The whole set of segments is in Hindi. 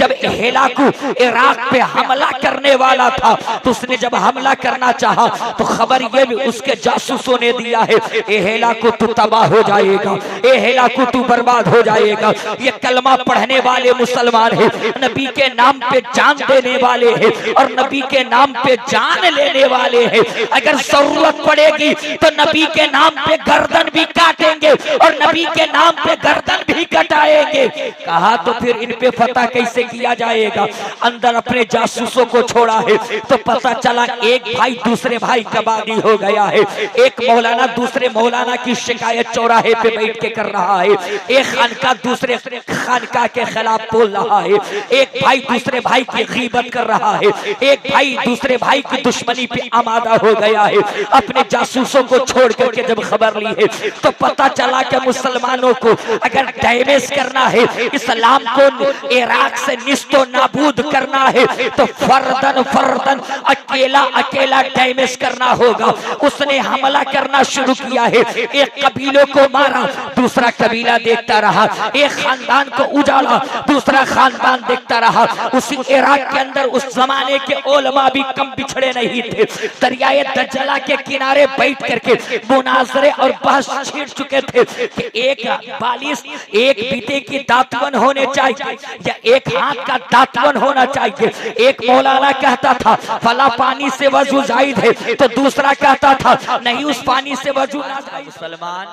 जब हेलाकू इराक पे हमला करने वाला था तो उसने जब हमला करना चाहा तो खबर ये भी उसके जासूसों ने दिया है, ए हेलाकू तू तबाह हो जाएगा, ए हेलाकू तू बर्बाद हो जाएगा। ये कलमा पढ़ने वाले मुसलमान है, नबी के नाम पे जान देने वाले हैं और नबी के नाम पे जान लेने वाले हैं। अगर जरूरत पड़ेगी तो नबी के नाम पे गर्दन भी काटेंगे और नबी के नाम पे गर्दन भी कटाएंगे। कहा तो फिर इन पे फतह कैसे किया जाएगा? अंदर अपने जासूसों को छोड़ा है तो पता चला एक भाई दूसरे भाई का बागी हो गया है। एक मौलाना दूसरे मौलाना की शिकायत चौराहे पे बैठ के कर रहा है, एक खानका दूसरे खानका के खिलाफ बोल रहा है, एक भाई दूसरे भाई की गीबत कर रहा है, एक भाई दूसरे भाई की दुश्मनी पे आमादा हो गया है। अपने जासूसों को छोड़ करके जब खबर ली है तो पता चला कि मुसलमानों को अगर डैमेज करना है, इस्लाम को इराक से निस्तो नाबूद करना है तो फर्दन फर्दन अकेला अकेला डैमेज करना होगा। उसने हमला करना शुरू किया है, एक कबीलों को मारा, दूसरा कबीला देखता रहा, एक खानदान को उजाड़ा, दूसरा खानदान देखता रहा। उसी इराक के अंदर उस जमाने के उलमा भी कम बिछड़े नहीं थे, दरियाए दज्जला के किनारे बैठ करके मुनाजरे और बहस छेड़ चुके थे कि एक बालिश एक बीते की दातवन होने चाहिए या एक हाथ का दातवन होना चाहिए। एक मौलाना कहता था फला पानी से वजू जायज है तो दूसरा कहता था नहीं उस पानी से वजू ना जायज। मुसलमान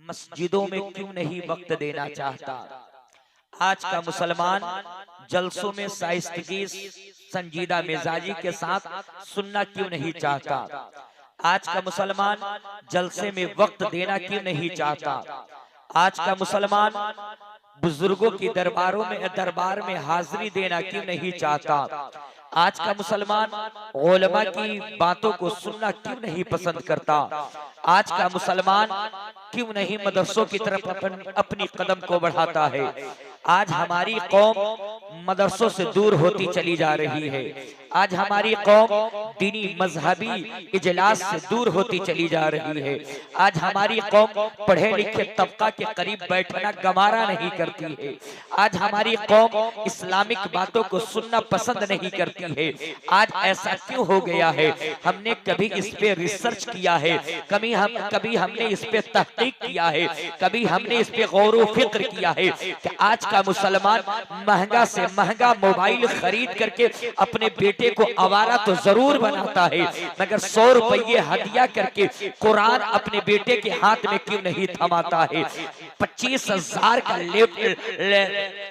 मस्जिदों में क्यों नहीं वक्त देना चाहता? आज का मुसलमान जलसों में शाइस्तगी संजीदा मिजाजी के साथ सुनना क्यों नहीं चाहता? आज का मुसलमान जलसे में वक्त देना क्यों नहीं चाहता? आज का मुसलमान बुजुर्गों की दरबार में हाजिरी देना क्यों नहीं चाहता? आज का मुसलमान उलमा की बातों को सुनना क्यों नहीं पसंद करता? आज का मुसलमान क्यों नहीं मदरसों की तरफ अपनी कदम को बढ़ाता है? आज हमारी कौम मदरसों से दूर होती चली जा रही है। आज हमारी कौम दीनी मजहबी इजलास से दूर होती चली जा रही है। आज हमारी कौम पढ़े लिखे तबका के करीब बैठना गवारा नहीं करती है। आज हमारी कौम इस्लामिक बातों को सुनना पसंद नहीं करती है। आज ऐसा क्यों हो गया है? हमने कभी इस पे रिसर्च किया है? कभी हमने इस पे तहकीक किया है? कभी हमने इस पे गौर व फिक्र किया है कि आज का मुसलमान महंगा से महंगा मोबाइल खरीद करके अपने बेटे को आवारा तो जरूर बनाता है, मगर 100 रुपये हदिया करके कुरान अपने बेटे के हाथ में क्यों नहीं थमाता है? 25,000 का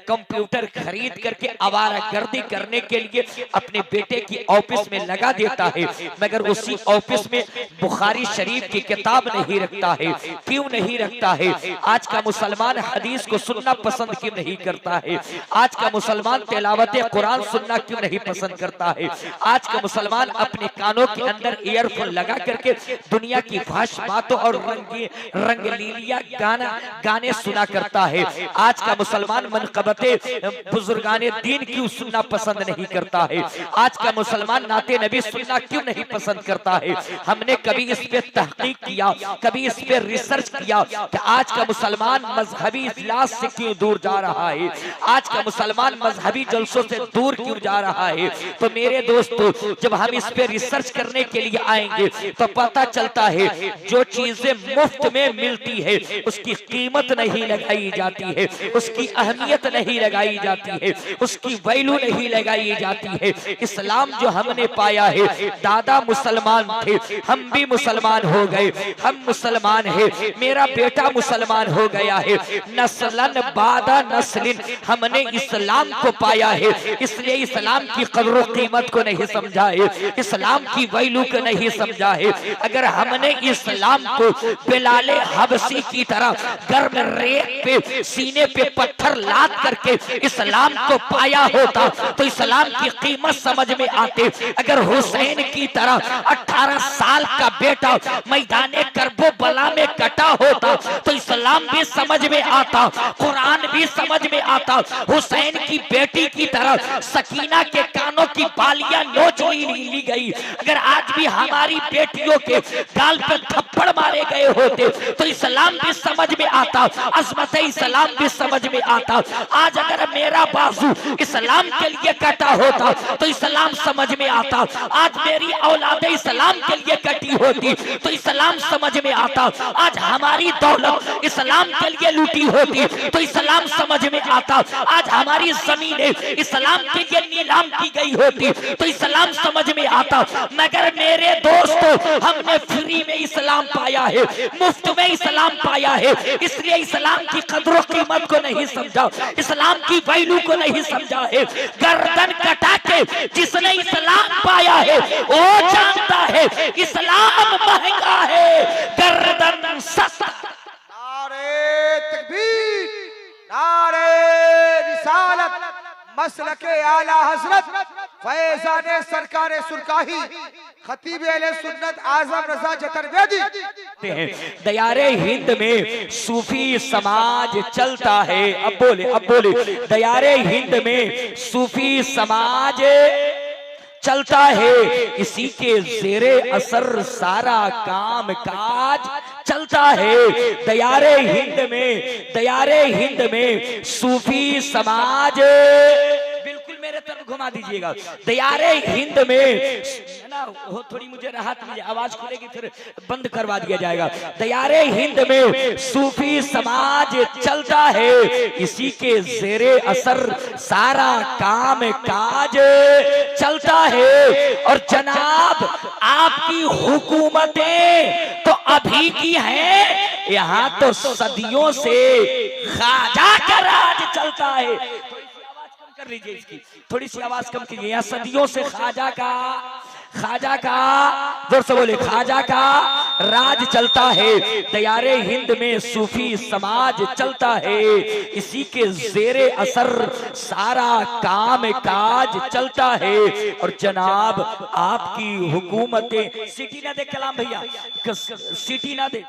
कंप्यूटर खरीद करके आवारा गर्दी करने के लिए अपने बेटे की ऑफिस में लगा देता है, मगर उसी ऑफिस में बुखारी शरीफ की किताब नहीं रखता है। क्यों नहीं रखता है? आज का मुसलमान हदीस को सुनना पसंद क्यों नहीं करता है? आज का मुसलमान तिलावत कुरान सुनना क्यों नहीं पसंद करता है? आज का मुसलमान अपने कानों के अंदर ईयरफोन लगा करके दुनिया की फाश बातों और रंगलीलिया गाने सुना करता है। आज का मुसलमान मनकबते बुजुर्गाने दीन क्यों सुनना पसंद नहीं करता है? आज का मुसलमान नाते नबी सुनना क्यों नहीं पसंद करता है? हमने कभी इस पे तहकीक किया, कभी इस पे रिसर्च किया कि आज का मुसलमान मजहबी इजलास से क्यों दूर जा रहा है? आज का मुसलमान मजहबी जलसों से दूर क्यों जा रहा है? तो मेरे दोस्तों, जब हम इस पे रिसर्च करने के लिए आएंगे तो पता चलता है जो चीजें मुफ्त में मिलती है उसकी कीमत नहीं लगाई जाती है, उसकी अहमियत नहीं लगाई जाती है, उसकी वैल्यू नहीं लगाई जाती है। इस्लाम जो हमने पाया है, दादा मुसलमान थे, हम भी मुसलमान हो गए, हम मुसलमान हैं, मेरा बेटा मुसलमान हो गया है, नस्लन बादा नस्लिन हमने इस्लाम को पाया है, इसलिए इस्लाम की कदर कीमत को नहीं समझा है, इस्लाम की वैल्यू को नहीं समझा है। अगर हमने इस्लाम को बिलाले हबसी की तरह गर्म रेत पे सीने पे पत्थर लाद करके इस्लाम को पाया होता तो इस्लाम की कीमत समझ में आते। अगर हुसैन की तरह 18 साल का बेटा मैदाने करबला में कटा होता तो इस्लाम भी समझ में आता, कुरान भी समझ में आता। हुसैन की बेटी की तरह सकीना के कानों की बालियां नोच ली गई, अगर आज भी हमारी बेटियों के गाल पे थप्पड़ मारे गए होते तो इस्लाम भी समझ में आता, अज़मत इस्लाम भी समझ में आता। आज अगर मेरा बाजू इस्लाम के लिए कटा होता तो इस्लाम समझ में आता। आज मेरी औलाद इस्लाम के लिए कटी होती तो इस्लाम समझ में आता। आज हमारी दौलत इस्लाम के लिए लूटी होती तो इस्लाम समझ में आता। आज हमारी जमीनें इस्लाम के लिए नीलाम की गई होती तो इस्लाम समझ में आता। मगर मेरे दोस्तों, हमने फ्री में इस्लाम पाया है, मुफ्त में इस्लाम पाया है, इसलिए इस्लाम की कदर कीमत को नहीं समझा, इस्लाम की वैल्यू को नहीं समझा है। गर्दन कटा के जिसने इस्लाम पाया है वो जानता है इस्लाम महंगा है, गर्दन सस्ता। नारे तकबीर, नारे रिसालत, मसलके आला हजरत फैज़ाने सरकारे सुरकाही खतीब अहले सुन्नत आज़म रज़ा चतुर्वेदी। दयारे हिंद में सूफी समाज चलता है। अब बोले दयारे हिंद में सूफी समाज चलता है, इसी के ज़ेरे असर सारा काम काज चलता है। दयारे हिंद में सूफी समाज, बिल्कुल मेरे तरफ घुमा दीजिएगा। दयारे हिंद में ना हो, थोड़ी मुझे राहत मिले, आवाज खुलेगी फिर बंद करवा दिया जाएगा। दयारे हिंद में सूफी समाज चलता है, इसी के ज़ेरे असर सारा काम काज चलता है। और जनाब आपकी हुकूमतें तो अभी की हैं, यहाँ तो सदियों से ख्वाजा का राज चलता है। कर लीजिए इसकी थोड़ी सी आवाज कम कीजिए। यहाँ सदियों से ख्वाजा का जोर से बोले, ख्वाजा का राज चलता है। दयारे हिंद में सूफी समाज चलता है, इसी के ज़ेरे असर सारा काम काज चलता है। और जनाब आपकी हुकूमतें, सीटी ना दे कलाम भैया, सीटी ना दे।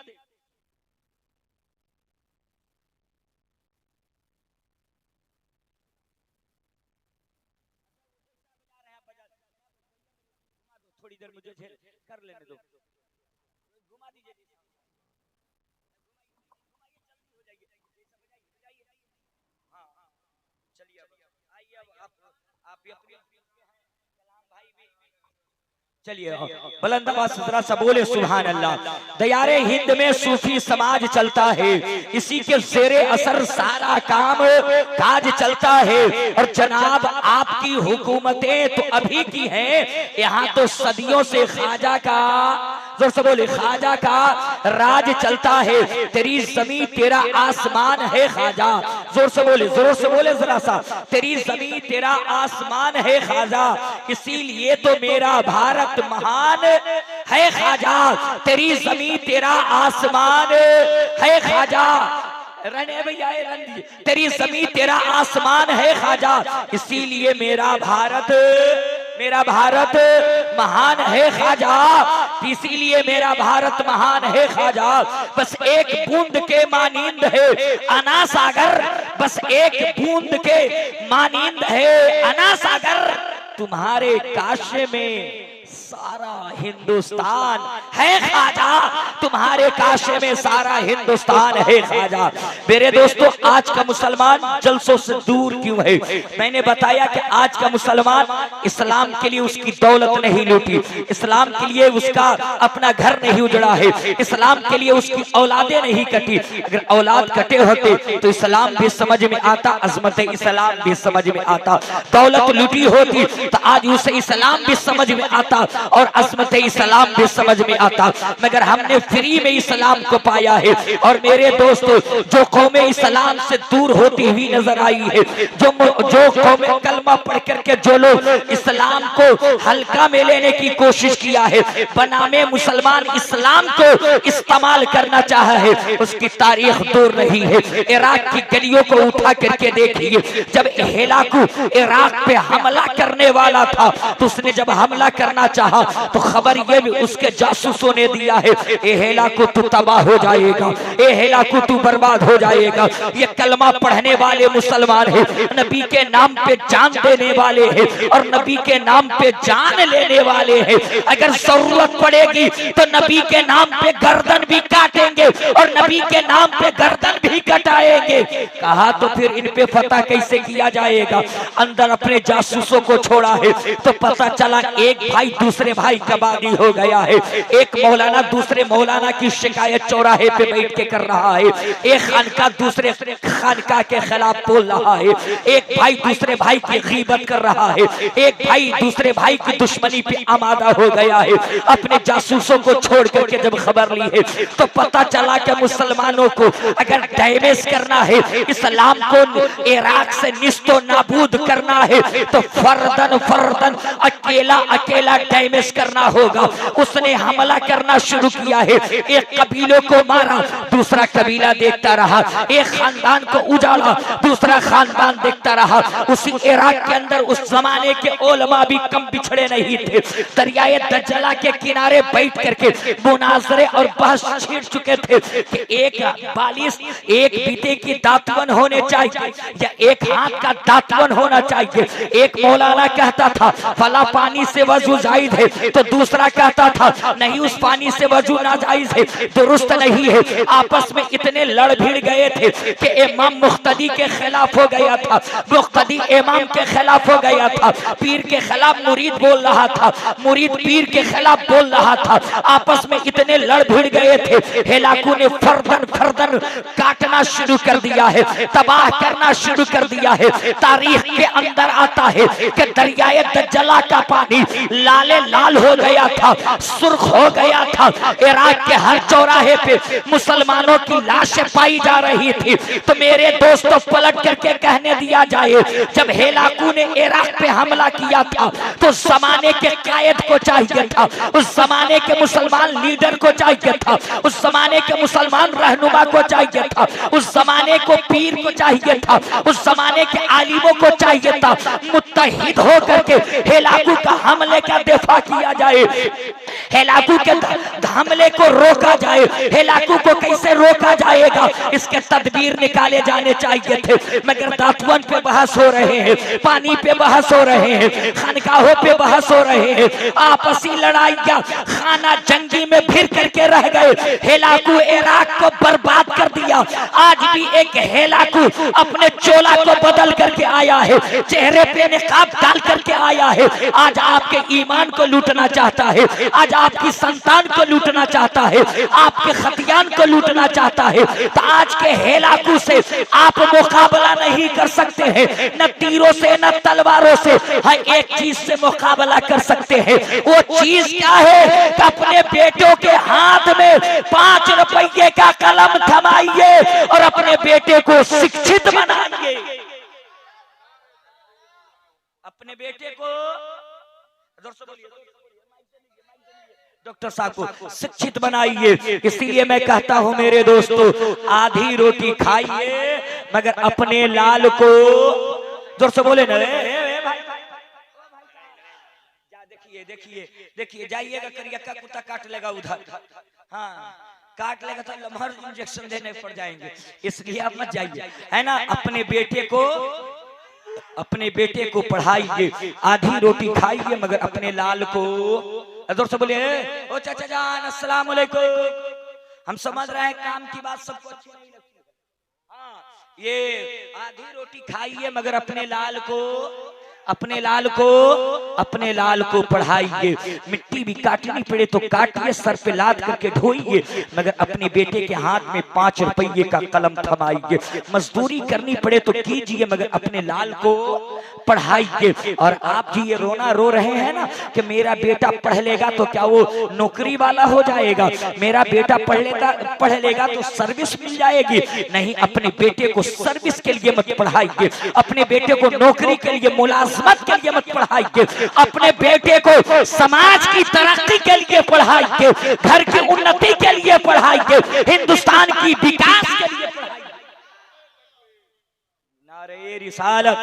थोड़ी देर मुझे कर लेने दो, घुमा दीजिए। हाँ चलिए, अब आइए, अब आप भी अपने भाई भी चलिए बुलंद आवाज से जरा सा बोले सुभान अल्लाह। दयारे हिंद में सूफी समाज चलता है, इसी के ज़ेरे असर सारा काम काज चलता है। और जनाब आपकी हुकूमतें तो अभी की हैं, यहाँ तो सदियों से ख्वाजा का, जोर से बोले, ख्वाजा का राज चलता है। तेरी जमीन तेरा आसमान है ख्वाजा, जोर से बोले जरा सा, तेरी जमीन तेरा आसमान है ख्वाजा, इसीलिए तो मेरा भारत महान है ख्वाजा। तेरी जमीन तेरा आसमान है ख्वाजा, रहने भैया रहने दीजिए। तेरी जमीन तेरा आसमान है ख्वाजा, इसीलिए मेरा भारत महान है ख्वाजा, इसीलिए मेरा भारत महान है ख्वाजा। बस एक बूंद के मानिंद है अना सागर, बस एक बूंद के मानिंद है अना सागर, तुम्हारे काशे में सारा हिंदुस्तान है ख्वाजा, तुम्हारे काशे में सारा हिंदुस्तान है ख्वाजा। मेरे दोस्तों, आज का मुसलमान जलसों से दूर क्यों है? मैंने बताया कि आज का मुसलमान इस्लाम के लिए उसकी दौलत नहीं लूटी, इस्लाम के लिए उसका अपना घर नहीं उजड़ा है, इस्लाम के लिए उसकी औलादें नहीं कटी। अगर औलाद कटे होते तो इस्लाम भी समझ में आता, अजमत इस्लाम भी समझ में आता। दौलत लूटी होती तो आज उसे इस्लाम भी समझ में आता और अज़मत इस्लाम भी समझ में आता। मगर हमने फ्री में इस्लाम को पाया है। और मेरे दोस्तों, जो कौम इस्लाम से दूर होती हुई नजर आई है, जो कौम कलमा पढ़ करके जो लोग इस्लाम को हल्का में लेने की कोशिश किया है, बनामे मुसलमान इस्लाम को इस्तेमाल करना चाहा है, उसकी तारीख दूर नहीं है। इराक की गलियों को उठा करके देखिए, जब हेलाकू इराक पे हमला करने वाला था तो उसने जब हमला करना चाहा तो खबर ये भी उसके जासूसों ने दिया है, ए हेलाकू तू तबाह हो जाएगा, ए हेलाकू तू बर्बाद हो जाएगा। ये कलमा पढ़ने वाले मुसलमान है, नबी के नाम पे जान देने वाले हैं और नबी के नाम पे जान लेने वाले हैं। अगर जरूरत पड़ेगी तो नबी के नाम पे गर्दन भी काटेंगे और नबी के नाम पे गर्दन भी कटाएंगे। कहा तो फिर इन पे फतह कैसे किया जाएगा? अंदर अपने जासूसों को छोड़ा है तो पता चला एक भाई दूसरे भाई का बागी हो गया है। एक मौलाना दूसरे मौलाना की शिकायत चौराहे पे बैठ के कर रहा है, एक खानका दूसरे खानका के खिलाफ बोल रहा है, एक भाई दूसरे भाई की गीबत कर रहा है, एक भाई दूसरे भाई की दुश्मनी पे आमादा हो गया है। अपने जासूसों को छोड़ करके जब खबर ली है तो पता चला कि मुसलमानों को अगर डैमेज करना है, इस्लाम को इराक से निस्तो नाबूद करना है तो फर्दन फर्दन अकेला अकेला डैमेज करना होगा। उसने हमला करना शुरू किया है, एक कबीलों को मारा, दूसरा कबीला देखता रहा, एक खानदान को उजाड़ा, दूसरा खानदान देखता रहा। उसी इराक के अंदर उस जमाने के उलमा भी कम बिछड़े नहीं थे, दरियाए दज्जला के किनारे बैठ करके मुनाजरे और बहस छेड़ चुके थे कि एक बालिश एक बीते की दातवन होने चाहिए या एक हाथ का दातवन होना चाहिए। एक मौलाना कहता था फला पानी से वजू जायज है तो दूसरा कहता था नहीं उस पानी से वजू नाजायज है, दुरुस्त नहीं है। आपस में इतने लड़ भिड़ गए थे कि इमाम मुख्तदी के खिलाफ हो गया था, मुख्तदी इमाम के खिलाफ हो गया था, पीर के खिलाफ मुरीद बोल रहा था, मुरीद पीर के खिलाफ बोल रहा था। आपस में इतने लड़ भिड़ गए थे, हेलाकू ने फर्दन फर्दन काटना शुरू कर दिया है, तबाह करना शुरू कर दिया है। तारीख के अंदर आता है कि दरियाए दज्जला का पानी लाले लाल हो गया था, सुर्ख हो गया था। इराक के हर चौराहे पे मुसलमानों की लाशें पाई जा रही थी। तो मेरे दोस्तों पलट करके कहने दिया जाए, जब हेलाकू ने इराक पे हमला किया था तो उस जमाने के कायद को चाहिए था, उस जमाने के मुसलमान लीडर को चाहिए था, उस जमाने के मुसलमान रहनुमा को चाहिए था, उस जमाने को पीर को चाहिए था, उस जमाने के आलिमों को चाहिए था मुत्तहिद होकर के हेलाकू का हमले का दिफा किया जाए, हेलाकू के हमले को रोका जाए। हेलाकू को कैसे रोका जाएगा इसके तदबीर निकाले जाने चाहिए थे, मगर दातवन पे बहस हो रहे हैं, पानी पे बहस हो रहे हैं, खानकाहों पे बहस हो रहे हैं, आपसी लड़ाइयां खाना जंगी में फिर करके रह गए। हेलाकू इराक को बर्बाद कर दिया। आज भी एक हेलाकू अपने चोला को बदल करके आया है, चेहरे पे निकाब डाल करके आया है। आज आपके ईमान को लूटना चाहता है, आज आपकी संतान को लूटना चाहता है, आपके खतियान को लूटना चाहता है। तो आज के हेलाकू से आप मुकाबला नहीं कर सकते हैं, न तीरों से न तलवारों से, हाँ एक चीज से मुकाबला कर सकते हैं। वो चीज क्या है कि अपने बेटों के हाथ में 5 रुपये का कलम थमाइए और अपने बेटे को शिक्षित बनाइए, अपने बेटे को डॉक्टर साहब को शिक्षित बनाइए। इसीलिए मैं कहता हूं मेरे दोस्तों, आधी रोटी खाइए मगर अपने लाल को जोर से बोले ना, देखिए देखिए देखिए जाइएगा करियक्का कुत्ता काट लेगा उधर, हाँ काट लेगा तो लम्हर इंजेक्शन देने पड़ जाएंगे, इसलिए आप मत जाइए, है ना। अपने बेटे को पढ़ाइए, आधी रोटी खाइए मगर अपने लाल को जोर से बोलिए, ओ चाचा जान अस्सलाम वालेकुम। हम समझ रहे हैं काम की बात सबको अच्छी नहीं लगती, हाँ ये आधी रोटी खाइए मगर अपने लाल को पढ़ाइए। मिट्टी भी काटनी पड़े तो काटिए, सर पे लाद करके ढोइए, मगर अपने बेटे के हाथ में 5 रुपये का कलम थमाइए। मजदूरी करनी पड़े तो कीजिए मगर अपने लाल को पढ़ाइए। और आप जी ये रोना रो रहे हैं ना कि मेरा बेटा पढ़ लेगा तो क्या वो नौकरी वाला हो जाएगा, मेरा बेटा पढ़ लेगा तो सर्विस मिल जाएगी। नहीं, अपने बेटे को सर्विस के लिए मत पढ़ाइए, अपने बेटे को नौकरी के लिए मुलाजमत के लिए मत पढ़ाइए, अपने बेटे को समाज की तरक्की के लिए पढ़ाइए, घर की उन्नति के लिए पढ़ाइए, हिंदुस्तान की विकास के लिए पढ़ाइए। नारे रिसालत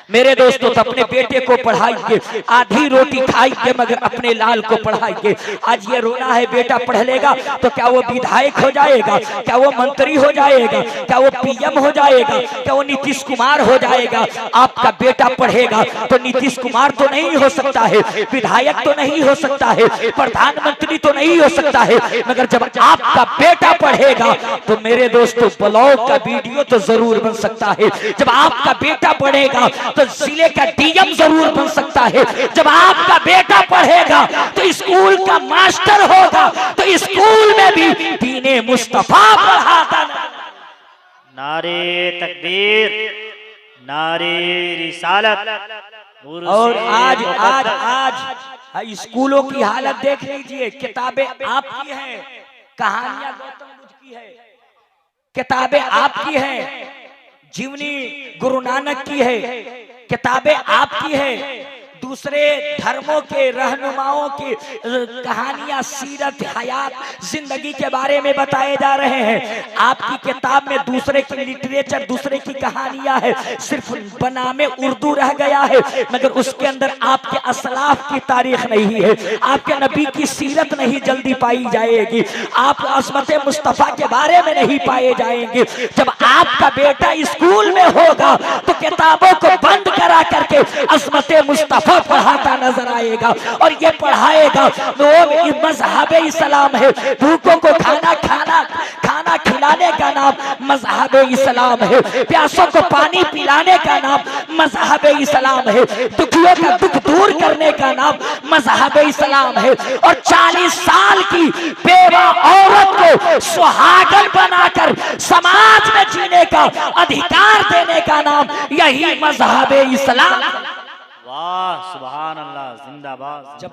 मेरे दोस्तों, तो अपने बेटे को पढ़ाइए, आधी रोटी खाइए मगर अपने लाल को पढ़ाइए। आज ये रोना है, बेटा पढ़ लेगा तो क्या वो विधायक हो जाएगा, क्या वो मंत्री हो जाएगा, क्या वो पीएम हो जाएगा, क्या वो नीतीश कुमार हो जाएगा। आपका बेटा पढ़ेगा तो नीतीश कुमार तो नहीं हो सकता है, विधायक तो नहीं हो सकता है, प्रधानमंत्री तो नहीं हो सकता है, मगर जब आपका बेटा पढ़ेगा तो मेरे दोस्तों ब्लॉग का वीडियो तो जरूर बन सकता है। जब आपका बेटा पढ़ेगा तो जिले का डीएम जरूर बन सकता है। जब आपका बेटा पढ़ेगा तो स्कूल का मास्टर होगा, तो स्कूल में भी दीने मुस्तफा पढ़ाता। नारे तकबीर, नारे रिसालत। और आज आज आज स्कूलों की हालत देख लीजिए। किताबें आपकी हैं, कहानियां गौतम बुद्ध की है, किताबें आपकी हैं, जीवनी गुरु नानक की है, किताबें आपकी है, दूसरे धर्मों के रहनुमाओं की कहानियां, सीरत, हयात, जिंदगी के बारे में बताए जा रहे हैं। आपकी किताब में दूसरे की लिटरेचर, दूसरे की कहानियां है, सिर्फ बनामे उर्दू रह गया है, मगर उसके अंदर आपके असलाफ की तारीख नहीं है, आपके नबी की सीरत नहीं जल्दी पाई जाएगी, आप अज़मत मुस्तफ़ा के बारे में नहीं पाए जाएंगे। जब आपका बेटा स्कूल में होगा तो किताबों को बंद करा करके अज़मत मुस्तफ़ा पढ़ाता नजर आएगा, और ये पढ़ाएगा वो मज़हब इस्लाम है। भूखों को खाना खिलाने का नाम मज़हब इस्लाम है, प्यासों को पानी पिलाने का नाम मज़हब इस्लाम है, दुखियों का दुख दूर करने का नाम मज़हब इस्लाम है, और 40 साल की बेवा औरत को सुहागन बनाकर समाज में जीने का अधिकार देने का नाम यही मज़हब इस्लाम। वाह सुभान अल्लाह, जिंदाबाद। जब